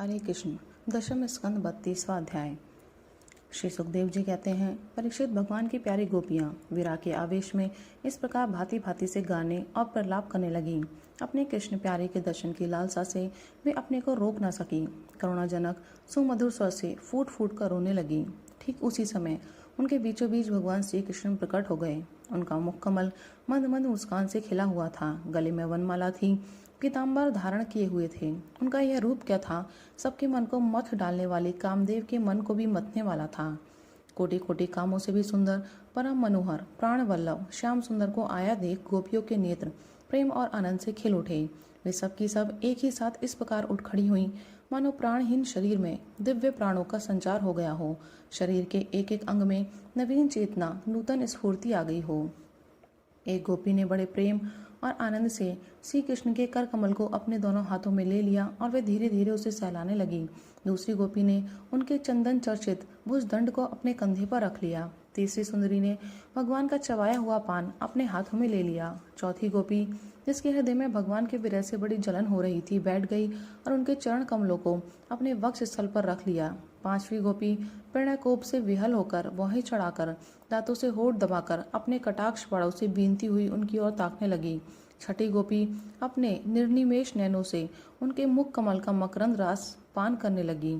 हरे कृष्ण। दशम स्कंद 32वां अध्याय। श्री सुखदेव जी कहते हैं, परीक्षित, भगवान की प्यारी गोपियां विरह के आवेश में इस प्रकार भांति भांति से गाने और प्रलाप करने लगीं। अपने कृष्ण प्यारे के दर्शन की लालसा से वे अपने को रोक न सकी। करुणाजनक सुमधुर स्वर से फूट फूट कर रोने लगी। ठीक उसी समय उनके बीचों बीच भगवान श्री कृष्ण प्रकट हो गए। उनका मुख कमल मंद मंद मुस्कान से खिला हुआ था। गले में वनमाला थी, पीताम्बर धारण किए हुए थे। उनका यह रूप क्या था, सबके मन को मथ डालने वाले कामदेव के मन को भी मथने वाला था। कोटि कोटि कामों से भी सुंदर, परम मनोहर, प्राण वल्लभ श्याम सुंदर को आया देख गोपियों के नेत्र प्रेम और आनंद से खिल उठे। वे सब की सब एक ही साथ इस प्रकार उठ खड़ी हुई मानो प्राणहीन शरीर में दिव्य प्राणों का संचार हो गया हो। शरीर के एक एक अंग में नवीन चेतना, नूतन स्फूर्ति आ गई हो। एक गोपी ने बड़े प्रेम और आनंद से श्री कृष्ण के कर कमल को अपने दोनों हाथों में ले लिया और वे धीरे धीरे उसे सहलाने लगी। दूसरी गोपी ने उनके चंदन चर्चित भुजदंड को अपने कंधे पर रख लिया। तीसरी सुंदरी ने भगवान का चबाया हुआ पान अपने हाथों में ले लिया। चौथी गोपी, जिसके हृदय में भगवान के विरह से बड़ी जलन हो रही थी, बैठ गई और उनके चरण कमलों को अपने वक्ष स्थल पर रख लिया। पांचवी गोपी प्रणय कोप से विहल होकर वहीं चढ़ाकर दांतों से होठ दबाकर अपने कटाक्ष बाणों से बीनती हुई उनकी ओर ताकने लगी। छठी गोपी अपने निर्निमेष नैनों से उनके मुख कमल का मकरंद रस पान करने लगी।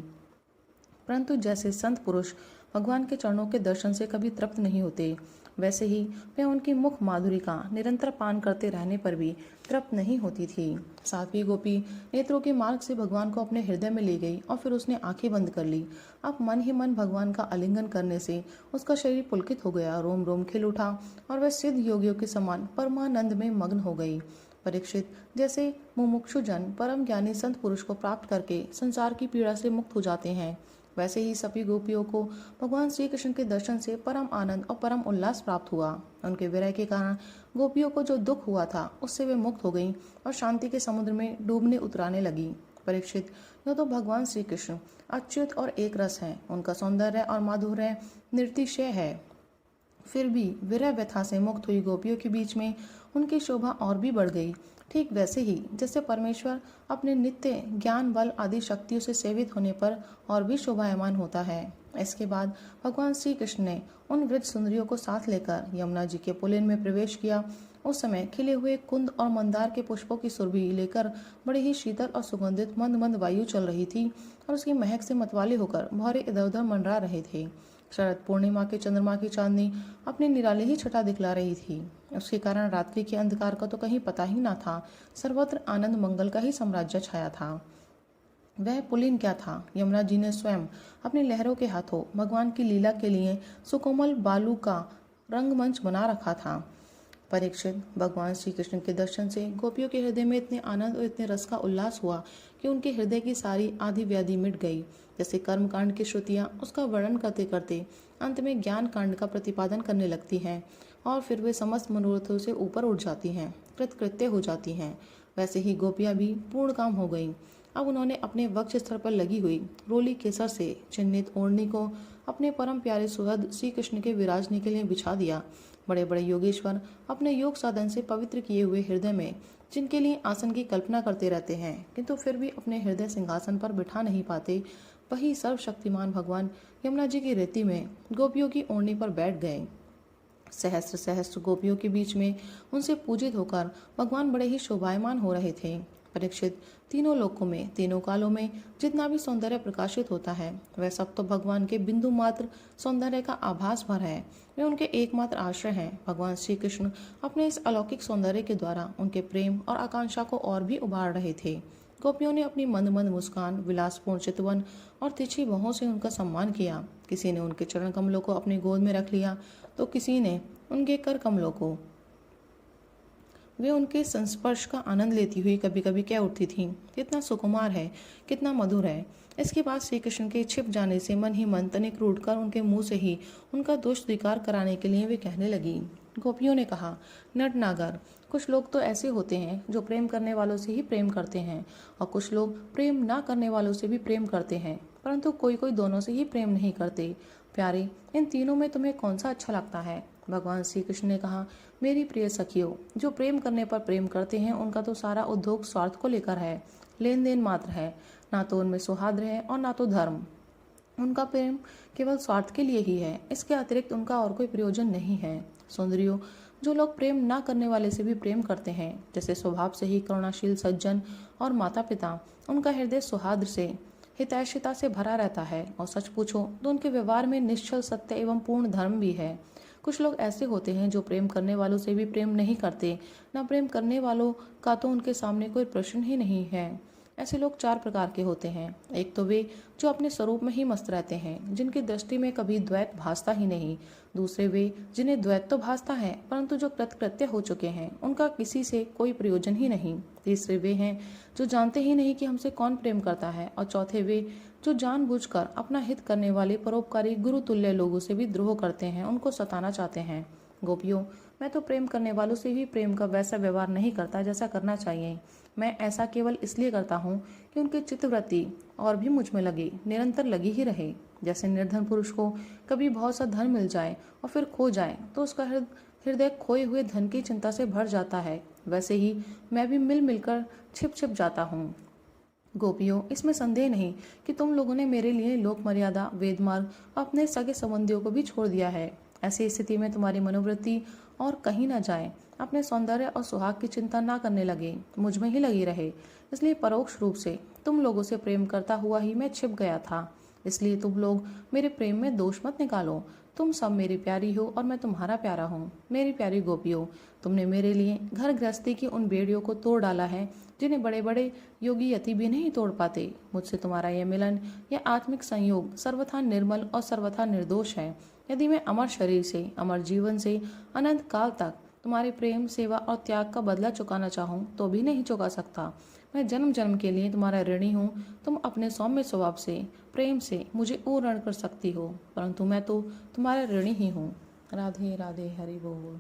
परंतु जैसे संत पुरुष भगवान के चरणों के दर्शन से कभी तृप्त नहीं होते, वैसे ही वह उनकी मुख माधुरी का निरंतर पान करते रहने पर भी तृप्त नहीं होती थी। सातवीं गोपी नेत्रों के मार्ग से भगवान को अपने हृदय में ले गई और फिर उसने आंखें बंद कर ली। अब मन ही मन भगवान का आलिंगन करने से उसका शरीर पुलकित हो गया, रोम रोम खिल उठा और वह सिद्ध योगियों के समान परमानंद में मग्न हो गई। परीक्षित, जैसे मुमुक्षु जन परम ज्ञानी संत पुरुष को प्राप्त करके संसार की पीड़ा से मुक्त हो जाते हैं, वैसे ही सभी गोपियों को भगवान श्री कृष्ण के दर्शन से परम आनंद और परम उल्लास प्राप्त हुआ। उनके विरह के कारण गोपियों को जो दुख हुआ था उससे वे मुक्त हो गईं और शांति के समुद्र में डूबने उतराने लगी। परीक्षित, यह तो भगवान श्री कृष्ण अच्युत और एक रस है। उनका सौंदर्य और माधुर्य निर्तिशय है। फिर भी विरह व्यथा से मुक्त हुई गोपियों के बीच में उनकी शोभा और भी बढ़ गई। ठीक वैसे ही जैसे परमेश्वर अपने नित्य ज्ञान बल आदि शक्तियों से सेवित होने पर और भी शोभायमान होता है। इसके बाद भगवान श्री कृष्ण ने उन वृद्ध सुंदरियों को साथ लेकर यमुना जी के पुलिन में प्रवेश किया। उस समय खिले हुए कुंद और मंदार के पुष्पों की सुरभि लेकर बड़ी ही शीतल और सुगंधित मंद मंद वायु चल रही थी और उसकी महक से मतवाले होकर भौरे इधर उधर मंडरा रहे थे। शरद पूर्णिमा के चंद्रमा की चांदनी अपनी निराली ही छटा दिखला रही थी। उसके कारण रात्रि के अंधकार का तो कहीं पता ही ना था। सर्वत्र आनंद मंगल का ही साम्राज्य छाया था। वह पुलिन क्या था, यमुना जी ने स्वयं अपनी लहरों के हाथों भगवान की लीला के लिए सुकोमल बालू का रंगमंच बना रखा था। परीक्षित, भगवान श्री कृष्ण के दर्शन से गोपियों के हृदय में इतने आनंद और इतने रस का उल्लास हुआ कि उनके हृदय की सारी आदि व्याधि मिट गई। जैसे कर्म कांड की श्रुतियां उसका वर्णन करते करते अंत में ज्ञान कांड का प्रतिपादन करने लगती हैं और फिर वे समस्त मनोरथों से ऊपर उठ जाती हैं, कृतकृत्य हो जाती हैं, वैसे ही गोपियां भी पूर्ण काम हो गईं। अब उन्होंने अपने वक्ष स्थल पर लगी हुई रोली केसर से चिन्हित ओढ़नी को अपने परम प्यारे सुहृद श्री कृष्ण के विराजने के लिए बिछा दिया। बड़े बड़े योगेश्वर अपने योग साधन से पवित्र किए हुए हृदय में जिनके लिए आसन की कल्पना करते रहते हैं, किंतु फिर भी अपने हृदय सिंहासन पर बिठा नहीं पाते, वही सर्वशक्तिमान भगवान यमुना जी की रेती में गोपियों की ओढ़नी पर बैठ गए। सहस्त्र सहस्त्र गोपियों के बीच में उनसे पूजित होकर भगवान बड़े ही शोभायमान हो रहे थे। परीक्षित, तीनों लोकों में तीनों कालों में जितना भी सौंदर्य प्रकाशित होता है वह सब तो भगवान के बिंदु मात्र सौंदर्य का आभास भर है। वे उनके एकमात्र आश्रय हैं। भगवान श्री कृष्ण अपने इस अलौकिक सौंदर्य के द्वारा उनके प्रेम और आकांक्षा को और भी उभार रहे थे। गोपियों ने अपनी मंद मंद मुस्कान, विलासपूर्ण चितवन और तिरछी बाहों से उनका सम्मान किया। किसी ने उनके चरण कमलों को अपनी गोद में रख लिया तो किसी ने उनके कर कमलों को। वे उनके संस्पर्श का आनंद लेती हुई कभी कभी कह उठती थीं, कितना सुकुमार है, कितना मधुर है। इसके बाद श्री कृष्ण के छिप जाने से मन ही मन तनिक रूठकर उनके मुंह से ही उनका दोष स्वीकार कराने के लिए वे कहने लगी। गोपियों ने कहा, नटनागर, कुछ लोग तो ऐसे होते हैं जो प्रेम करने वालों से ही प्रेम करते हैं और कुछ लोग प्रेम ना करने वालों से भी प्रेम करते हैं, परंतु कोई कोई दोनों से ही प्रेम नहीं करते। प्यारे, इन तीनों में तुम्हें कौन सा अच्छा लगता है? भगवान श्री कृष्ण ने कहा, मेरी प्रिय सखियों, जो प्रेम करने पर प्रेम करते हैं उनका तो सारा उद्योग स्वार्थ को लेकर है। लेन देन मात्र है, ना तो उनमें सौहार्द है और ना तो धर्म। उनका प्रेम केवल स्वार्थ के लिए ही है, इसके अतिरिक्त उनका और कोई प्रयोजन नहीं है। सुंदरियों, जो लोग प्रेम ना करने वाले से भी प्रेम करते हैं, जैसे स्वभाव से ही करुणाशील सज्जन और माता पिता, उनका हृदय सौहार्द से, हितैषिता से भरा रहता है, और सच पूछो तो उनके व्यवहार में निश्चल सत्य एवं पूर्ण धर्म भी है। कुछ लोग ऐसे होते हैं जो प्रेम करने वालों से भी प्रेम नहीं करते, ना प्रेम करने वालों का तो उनके सामने कोई प्रश्न ही नहीं है। ऐसे लोग चार प्रकार के होते हैं। एक तो वे जो अपने स्वरूप में ही मस्त रहते हैं, जिनकी दृष्टि में कभी द्वैत भासता ही नहीं। दूसरे वे जिन्हें द्वैत तो भासता है, परंतु जो कृतकृत्य हो चुके हैं, उनका किसी से कोई प्रयोजन ही नहीं। तीसरे वे हैं जो जानते ही नहीं कि हमसे कौन प्रेम करता है। और चौथे वे जो जानबूझकर अपना हित करने वाले परोपकारी गुरु तुल्य लोगों से भी द्रोह करते हैं, उनको सताना चाहते हैं। गोपियों, मैं तो प्रेम करने वालों से भी प्रेम का वैसा व्यवहार नहीं करता जैसा करना चाहिए। मैं ऐसा केवल इसलिए करता हूँ कि उनकी चित्तवृत्ति और भी मुझ में लगे, निरंतर लगी ही रहे। जैसे निर्धन पुरुष को कभी बहुत सा धन मिल जाए और फिर खो जाए तो उसका हृदय खोए हुए धन की चिंता से भर जाता है, वैसे ही मैं भी मिलकर छिप छिप जाता हूँ। गोपियों, इसमें संदेह नहीं कि तुम लोगों ने मेरे लिए लोक मर्यादा, वेद मार्ग और अपने सगे संबंधियों को भी छोड़ दिया है। ऐसी स्थिति में तुम्हारी मनोवृत्ति और कहीं न जाए, अपने सौंदर्य और सुहाग की चिंता ना करने लगे, मुझ में ही लगी रहे। इसलिए परोक्ष रूप से तुम लोगों से प्रेम करता हुआ ही मैं छिप गया था। इसलिए तुम लोग मेरे प्रेम में दोष मत निकालो। तुम सब मेरी प्यारी हो और मैं तुम्हारा प्यारा हूँ। मेरी प्यारी गोपियों, तुमने मेरे लिए घर गृहस्थी की उन बेड़ियों को तोड़ डाला है जिन्हें बड़े बड़े योगी यति भी नहीं तोड़ पाते। मुझसे तुम्हारा यह मिलन, यह आत्मिक संयोग सर्वथा निर्मल और सर्वथा निर्दोष है। यदि मैं अमर शरीर से, अमर जीवन से अनंत काल तक तुम्हारे प्रेम, सेवा और त्याग का बदला चुकाना चाहूँ तो भी नहीं चुका सकता। मैं जन्म जन्म के लिए तुम्हारा ऋणी हूँ। तुम अपने सौम्य स्वभाव से, प्रेम से मुझे और ऋण कर सकती हो, परंतु मैं तो तुम्हारा ऋणी ही हूँ। राधे राधे, हरि बोल।